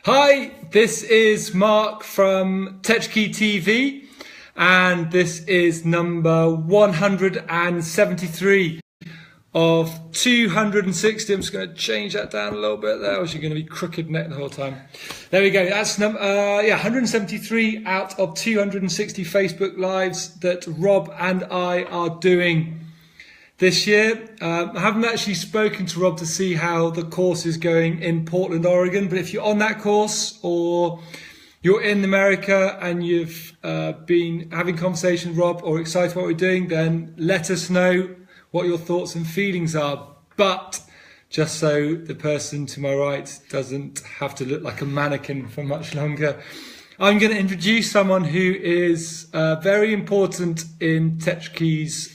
Hi, this is Mark from Tetrakey TV, and this is number 173 of 260. I'm just going to change that down a little bit there, or you're going to be crooked neck the whole time. There we go. That's 173 out of 260 Facebook Lives that Rob and I are doing this year. I haven't actually spoken to Rob to see how the course is going in Portland, Oregon, but if you're on that course or you're in America and you've been having conversation with Rob or excited about what we're doing, then let us know what your thoughts and feelings are. But just so the person to my right doesn't have to look like a mannequin for much longer, I'm going to introduce someone who is very important in Tetrakey's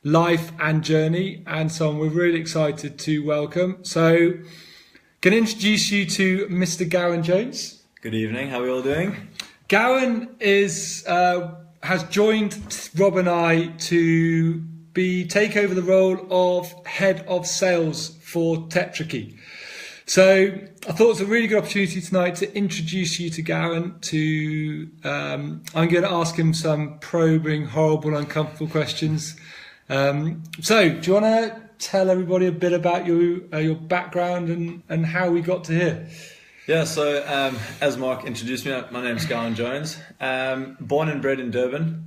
life and journey, and someone we're really excited to welcome. So, can I introduce you to Mr. Garen Jones. Good evening, how are we all doing? Garen has joined Rob and I to take over the role of Head of Sales for Tetrakey. So I thought it was a really good opportunity tonight to introduce you to Garen. I'm going to ask him some probing, horrible, uncomfortable questions. So, do you want to tell everybody a bit about your background and how we got to here? Yeah, so as Mark introduced me, my name's Gowan Jones. Born and bred in Durban,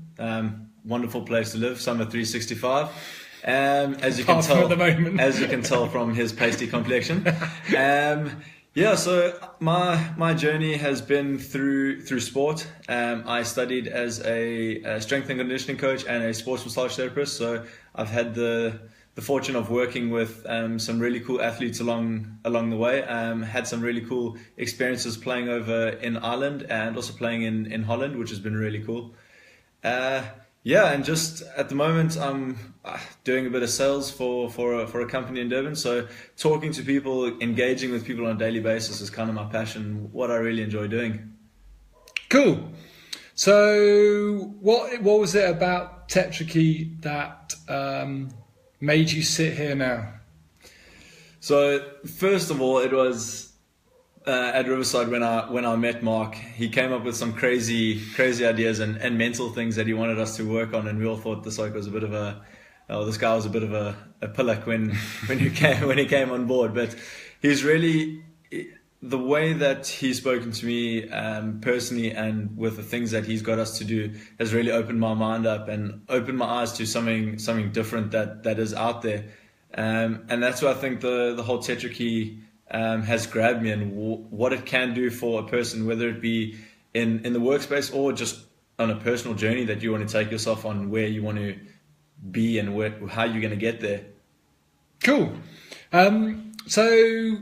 wonderful place to live, summer 365. As you can tell, at the moment. As you can tell from his pasty complexion. So my journey has been through sport. I studied as a strength and conditioning coach and a sports massage therapist. So I've had the fortune of working with some really cool athletes along the way. Had some really cool experiences playing over in Ireland and also playing in Holland, which has been really cool. And just at the moment, I'm doing a bit of sales for a company in Durban. So talking to people, engaging with people on a daily basis is kind of my passion, what I really enjoy doing. Cool. So what was it about Tetrakey that made you sit here now? So first of all, it was at Riverside when I met Mark. He came up with some crazy ideas and mental things that he wanted us to work on, and we all thought this guy was a bit of a pillock when he came on board. But he's really, the way that he's spoken to me personally and with the things that he's got us to do has really opened my mind up and opened my eyes to something different that is out there. And that's why I think the whole Tetrakey has grabbed me, and what it can do for a person, whether it be in the workspace or just on a personal journey that you want to take yourself on, where you want to be and how you're going to get there. Cool. So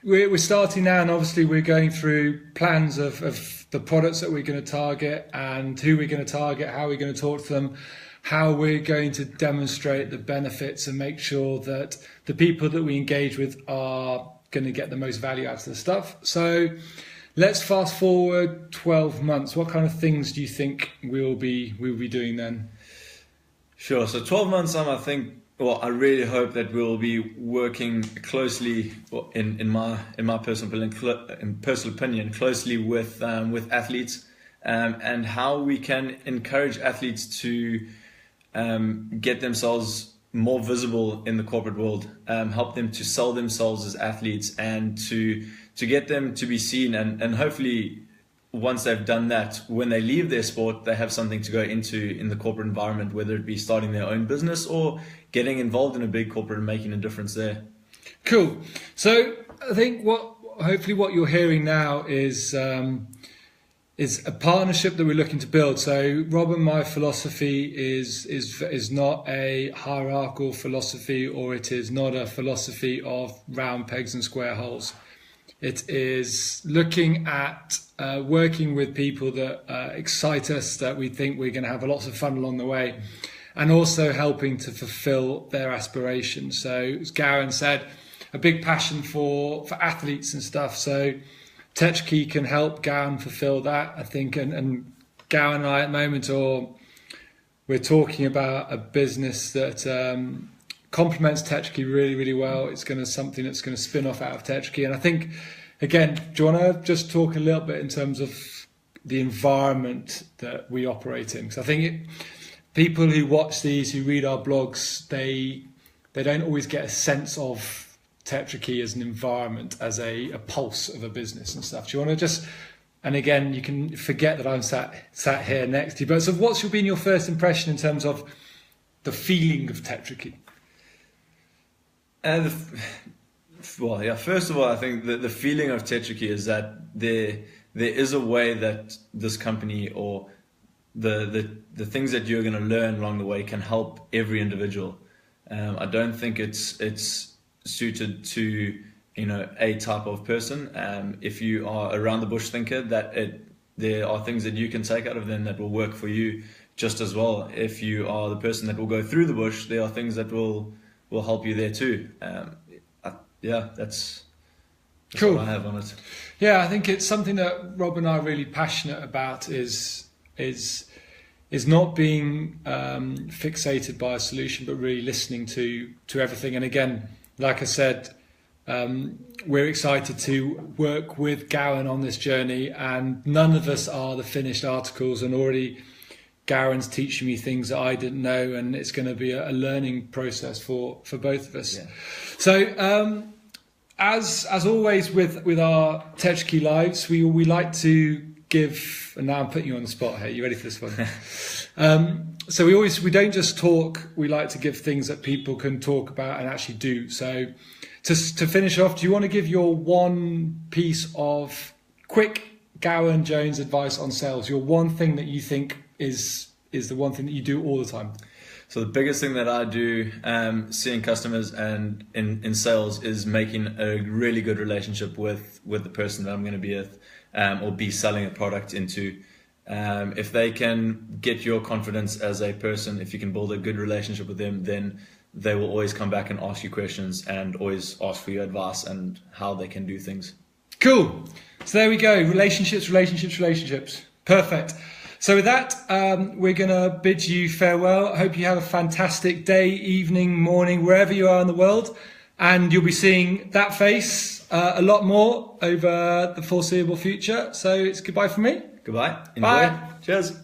we're starting now, and obviously we're going through plans of the products that we're going to target and who we're going to target, how we're going to talk to them, how we're going to demonstrate the benefits and make sure that the people that we engage with are going to get the most value out of the stuff. So let's fast forward 12 months. What kind of things do you think we'll be doing then? Sure. So 12 months on, I really hope that we'll be working closely, in my personal opinion, closely with athletes, and how we can encourage athletes to get themselves more visible in the corporate world, help them to sell themselves as athletes and to get them to be seen, and hopefully once they've done that, when they leave their sport, they have something to go into in the corporate environment, whether it be starting their own business or getting involved in a big corporate and making a difference there. Cool. So I think hopefully what you're hearing now is a partnership that we're looking to build. So Rob and my philosophy is not a hierarchical philosophy, or it is not a philosophy of round pegs and square holes. It is looking at working with people that excite us, that we think we're going to have lots of fun along the way, and also helping to fulfill their aspirations. So as Garen said, a big passion for athletes and stuff. So Tetrakey can help Garen fulfill that, I think, and Garen and I at the moment, we're talking about a business that complements Tetrakey really, really well. It's something that's going to spin off out of Tetrakey, and I think again, do you want to just talk a little bit in terms of the environment that we operate in? Because I think people who watch these, who read our blogs, they don't always get a sense of Tetrakey as an environment, as a pulse of a business and stuff. Do you want to just, and again, you can forget that I'm sat here next to you, but so what's been your first impression in terms of the feeling of Tetrakey? Well, yeah. First of all, I think the feeling of Tetrakey is that there is a way that this company or the things that you're going to learn along the way can help every individual. I don't think it's suited to a type of person. If you are around the bush thinker, there are things that you can take out of them that will work for you just as well. If you are the person that will go through the bush, there are things that will help you there too. That's cool. what I have on it. Yeah, I think it's something that Rob and I are really passionate about is not being fixated by a solution, but really listening to everything. And again, like I said, we're excited to work with Gowan on this journey, and none of us are the finished articles, and already Garen's teaching me things that I didn't know, and it's going to be a learning process for both of us. Yeah. So as always with our Tetrakey lives, we like to give, and now I'm putting you on the spot here, you ready for this one? So we don't just talk, we like to give things that people can talk about and actually do. So to finish off, do you want to give your one piece of quick Gowan Jones advice on sales, your one thing that you think is the one thing that you do all the time? So the biggest thing that I do, seeing customers and in sales, is making a really good relationship with the person that I'm going to be with, or be selling a product into. If they can get your confidence as a person, if you can build a good relationship with them, then they will always come back and ask you questions and always ask for your advice and how they can do things. Cool. So there we go. Relationships. Perfect. So with that, we're going to bid you farewell. I hope you have a fantastic day, evening, morning, wherever you are in the world. And you'll be seeing that face a lot more over the foreseeable future. So it's goodbye from me. Goodbye. Enjoy. Bye. Cheers.